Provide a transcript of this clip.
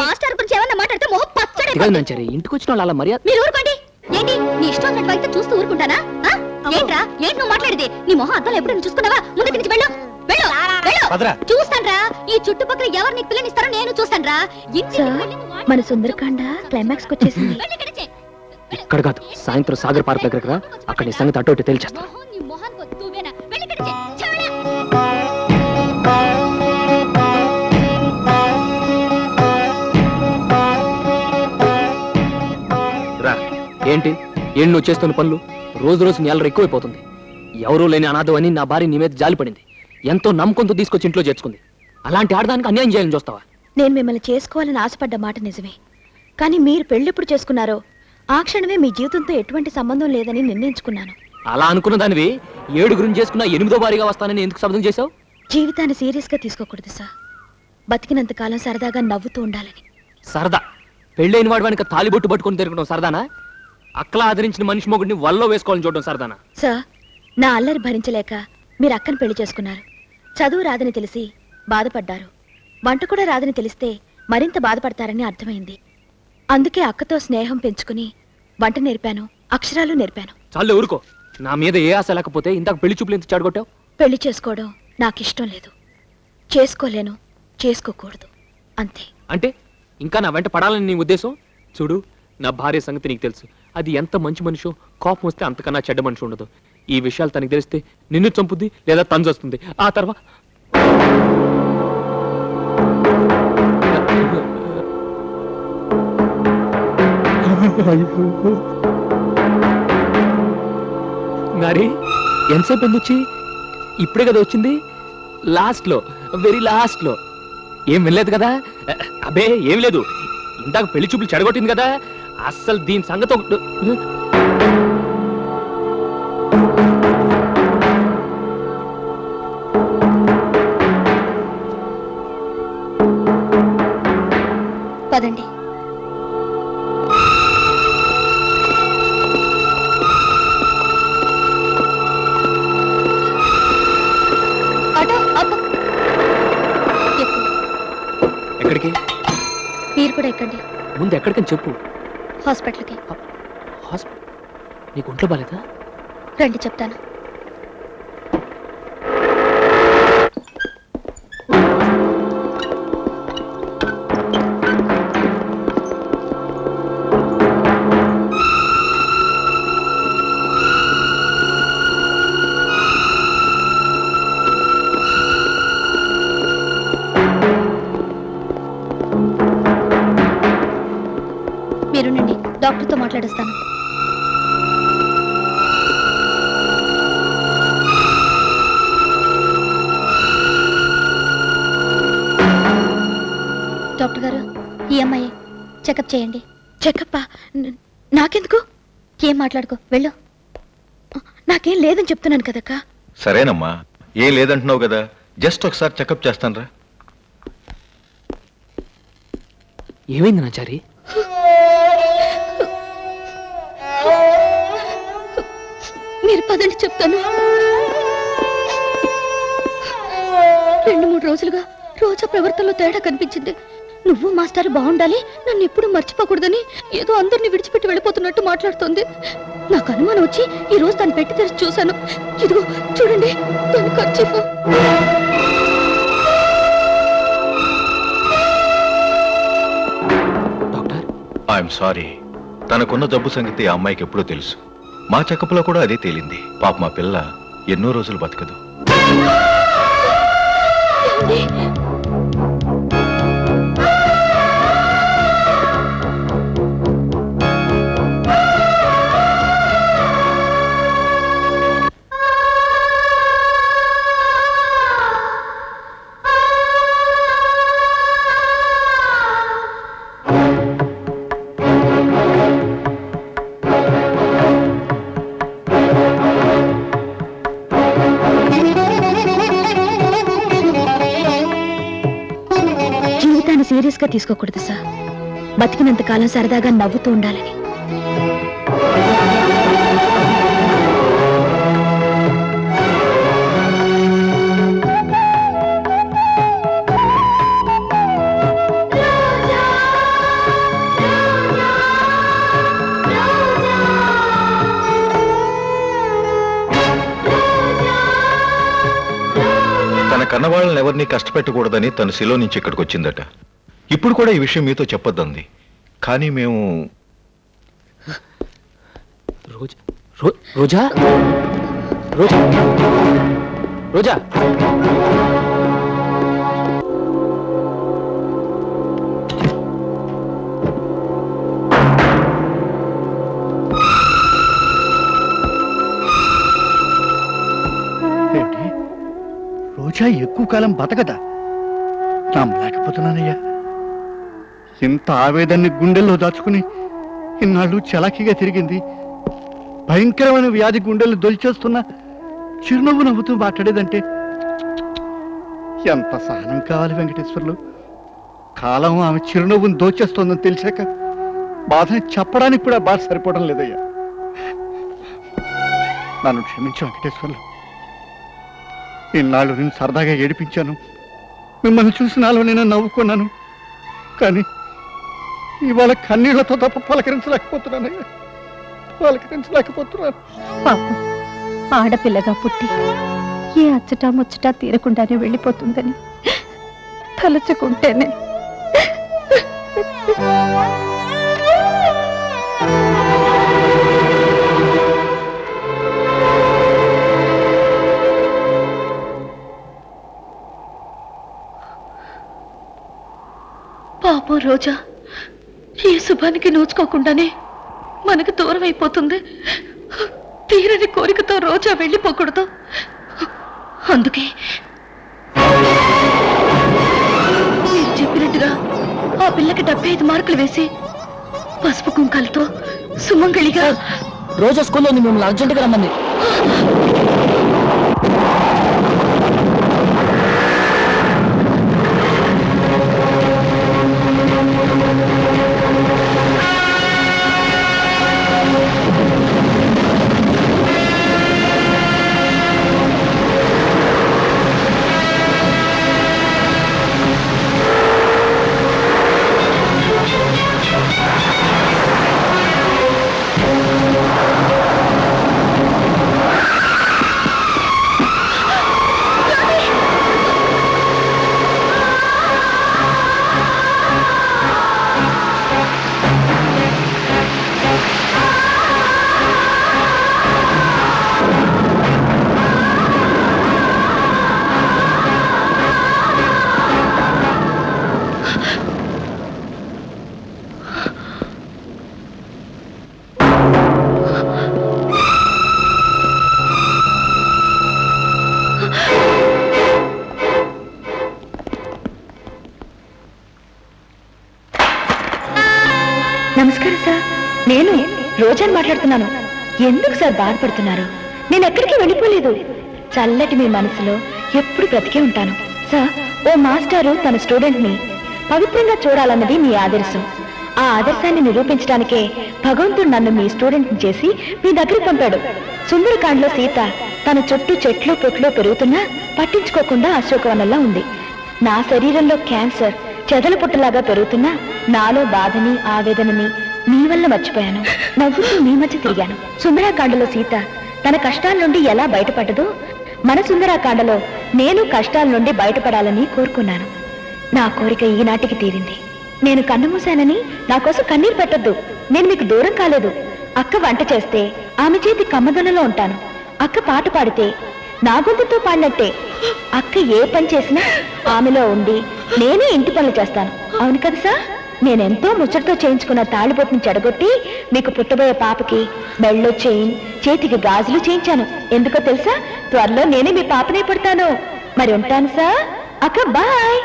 Master గురించి ఏమన్నా మాట్లాడితే మొహం పచ్చడి. ఇంటికి వచ్చిన వాళ్ళు అలా మర్యాద. మీరు ఊరుకోండి. ఏంటి నీ ఇష్టం ఉన్నట్టు అయితే చూస్తూ ఊరుకుంటానా? ఏంట్రా ఏంటి నువ్వు మాట్లాడేది? నీ మొహం అద్దంలో ఎప్పుడు చూసుకున్నావా? ముందుకు నుంచి వెళ్ళు వెళ్ళు వెళ్ళు. చూస్తాన్రా ఈ చుట్టుపక్కల ఎవరు నీకు పిల్లనిస్తారో నేను చూస్తాన్రా. మన సుందరకాండ క్లైమాక్స్ వచ్చేసింది. ఇక్కడ కాదు, సాయంత్రం సాగర్ పార్క్ దగ్గర అక్కడ నీ సంగతి అటు ఇటు తేల్చేస్తా. ఏంటి ఏం నువ్వు చేస్తున్న పనులు? రోజు రోజు నీ అల్లరి ఎక్కువైపోతుంది. ఎవరూ లేని అనాథం అని నా భార్య నీ మీద జాలిపడింది. ఎంతో నమ్మకంతో తీసుకొచ్చి ఇంట్లో చేర్చుకుంది. అలాంటి ఆడదానికి అన్యాయం చేయాలని చూస్తావా? నేను మిమ్మల్ని చేసుకోవాలని ఆశపడ్డ మాట నిజమే, కానీ మీరు పెళ్ళెప్పుడు చేసుకున్నారో ఆ క్షణమే మీ జీవితంతో ఎటువంటి సంబంధం లేదని నిర్ణయించుకున్నాను. అలా అనుకున్న దానివి 7 చేసుకున్నా 8వ భారీగా వస్తానని ఎందుకు శబ్దం చేశావు? జీవితాన్ని సీరియస్ గా తీసుకోకూడదు సార్. బతికినంత కాలం సరదాగా నవ్వుతూ ఉండాలని. సరదా? పెళ్ళైన వాడి వెనక తాలిబొట్టు పట్టుకొని తిరగడం సరదానా? అక్కలా ఆదరించిన మనిషి మొగుడిని వల్లో వేసుకోవాలని చూడడం సరదానా? సార్, నా అల్లరి భరించలేక మీరు అక్కను పెళ్లి చేసుకున్నారు. చదువు రాదని తెలిసి బాధపడ్డారు. వంట కూడా రాదని తెలిస్తే మరింత బాధపడతారని అర్థమైంది. అందుకే అక్కతో స్నేహం పెంచుకుని వంట నేర్పాను, అక్షరాలు నేర్పాను. చాలు ఊరుకో. నా మీద ఏ ఆశ లేకపోతే ఇందాక పెళ్లి చూపులు ఎంత చెడగొట్టావు? పెళ్లి చేసుకోవడం నాకు ఇష్టం లేదు, చేసుకోలేను, చేసుకోకూడదు అంతే. అంటే ఇంకా నా వెంట పడాలని నీ ఉద్దేశం? చూడు, నా భార్య సంగతి నీకు తెలుసు. అది ఎంత మంచి మనిషో, కోపం వస్తే అంతకన్నా చెడ్డ మనిషి ఉండదు. ఈ విషయాలు తనకి తెలిస్తే నిన్ను చంపుద్ది లేదా తంజొస్తుంది. ఆ తర్వాత మరి ఎంతసేపు ఎందుకు? ఇప్పుడే కదా వచ్చింది, లాస్ట్ లో, వెరీ లాస్ట్ లో. ఏం వినలేదు కదా? అబే ఏం లేదు, ఇందాక పెళ్లి చూపులు చెడగొట్టింది కదా. అస్సలు దీని సంగతి ఒకటి. పదండి. ఎక్కడికి? మీరు కూడా ఎక్కండి. ముందు ఎక్కడికని చెప్పు. హాస్పిటల్కి. నీకు ఒంట్లో బాలేదా? రండి చెప్తాను. మీరునండి, డాక్టర్తో మాట్లాడేస్తాను. డాక్టర్ గారు, ఈ అమ్మాయి చెకప్ చేయండి. చెకప్పా? నాకెందుకు? ఏం మాట్లాడుకో, వెళ్ళు. నాకేం లేదని చెప్తున్నాను కదక్క. సరేనమ్మా, ఏం లేదంటున్నావు కదా, జస్ట్ ఒకసారి చెకప్ చేస్తాను రా. ఏమైంది నాచారి? మీరు పదండి చెప్తాను. 2-3 రోజులుగా రోజా ప్రవర్తనలో తేడా కనిపించింది. నువ్వు మాస్టర్ బాగుండాలి, నన్ను ఎప్పుడు మర్చిపోకూడదని ఏదో అందరిని విడిచిపెట్టి వెళ్ళిపోతున్నట్టు మాట్లాడుతోంది. నాకు అనుమానం వచ్చి ఈ రోజు దాన్ని పెట్టి తెరిచి చూశాను. ఇదిగో చూడండి, దాని ఖర్చీఫ్. ఐఎమ్ సారీ, తనకున్న జబ్బు సంగతి ఆ అమ్మాయికి ఎప్పుడో తెలుసు. మా చెకప్లో కూడా అదే తేలింది. పాప మా పిల్ల ఎన్నో రోజులు బతకదు. సీరియస్ గా తీసుకోకూడదు సార్. బతికినంత కాలం సరదాగా నవ్వుతూ ఉండాలని. కన్నవాళ్ళని ఎవరిని కష్టపెట్టకూడదని తన శిలో నుంచి ఇక్కడికి వచ్చిందట. ఇప్పుడు కూడా ఈ విషయం మీతో చెప్పొద్దంది. కానీ మేము రోజా రోజా రోజా రోజా ఎక్కువ కాలం బతకదా? నమ్మలేకపోతున్నానయ్యా. ఇంత ఆవేదాన్ని గుండెల్లో దాచుకుని ఇన్నాళ్ళు చలాకీగా తిరిగింది. భయంకరమైన వ్యాధి గుండెలు దొలిచేస్తున్నా చిరునవ్వు నవ్వుతూ మాట్లాడేదంటే ఎంత సహనం కావాలి వెంకటేశ్వర్లు. కాలం ఆమె చిరునవ్వును దోచేస్తోందని తెలిసాక బాధని చెప్పడానికి కూడా బాధ సరిపోవడం లేదయ్యా. నన్ను క్షమించు వెంకటేశ్వర్లు. ఇన్నాళ్ళు నేను సరదాగా ఏడిపించాను, మిమ్మల్ని చూసి నాలో నేను నవ్వుకున్నాను. కానీ ఇవాళ కన్నీళ్లతో తప్ప పలకరించలేకపోతున్నానయ్యా, పలకరించలేకపోతున్నాను. పాపం ఆడపిల్లగా పుట్టి ఏ అచ్చటా ముచ్చటా తీరకుండానే వెళ్ళిపోతుందని తలుచుకుంటేనే పాపం రోజా ఈ శుభానికి నోచుకోకుండానే మనకు దూరం అయిపోతుంది. తీరని కోరికతో రోజా వెళ్ళిపోకూడదు. అందుకే మీరు చెప్పినట్టుగా ఆ పిల్లకి 75 మార్కులు వేసి పసుపు కుంకాలతో సుమంగళిగా రోజా స్కూల్లో ఉంది, మిమ్మల్ని అర్జెంటుగా రమ్మంది. నమస్కారం సార్, నేను రోజాని మాట్లాడుతున్నాను. ఎందుకు సార్ బాధపడుతున్నారు? నేను ఎక్కడికి వెళ్ళిపోలేదు. చల్లటి మీ మనసులో ఎప్పుడు బ్రతికే ఉంటాను సార్. ఓ మాస్టారు తన స్టూడెంట్ ని పవిత్రంగా చూడాలన్నది మీ ఆదర్శం. ఆ ఆదర్శాన్ని నిరూపించడానికే భగవంతుడు నన్ను మీ స్టూడెంట్ ని చేసి మీ దగ్గరికి పంపాడు. సుందరకాండలో సీత తన చుట్టూ చెట్లు పొట్లు పెరుగుతున్నా పట్టించుకోకుండా అశోకవనంలా ఉంది. నా శరీరంలో క్యాన్సర్ చెదల పుట్టలాగా పెరుగుతున్నా నాలో బాధని ఆవేదనని మీ వల్ల మర్చిపోయాను. నవ్వుతూ మీ మధ్య తిరిగాను. సుందరాకాండలో సీత తన కష్టాల నుండి ఎలా బయటపడ్డదో మన సుందరాకాండలో నేను కష్టాల నుండి బయటపడాలని కోరుకున్నాను. నా కోరిక ఈనాటికి తీరింది. నేను కన్ను మూశానని నా కోసం కన్నీరు పెట్టొద్దు. నేను మీకు దూరం కాలేదు. అక్క వంట చేస్తే ఆమె చేతి కమ్మదొనలో ఉంటాను. అక్క పాట పాడితే నా గొంతుతో పాడినట్టే. అక్క ఏ పని చేసినా ఆమెలో ఉండి నేనే ఇంటి పనులు చేస్తాను. అవును కదా సార్? నేనెంతో ముచ్చటతో చేయించుకున్న తాళిబొట్టును చెడగొట్టి మీకు పుట్టబోయే పాపకి మెళ్ళో చైన్, చేతికి గాజులు చేయించాను. ఎందుకో తెలుసా? త్వరలో నేనే మీ పాపనే పుడతాను. మరి ఉంటాను సార్. అక్క బాయ్.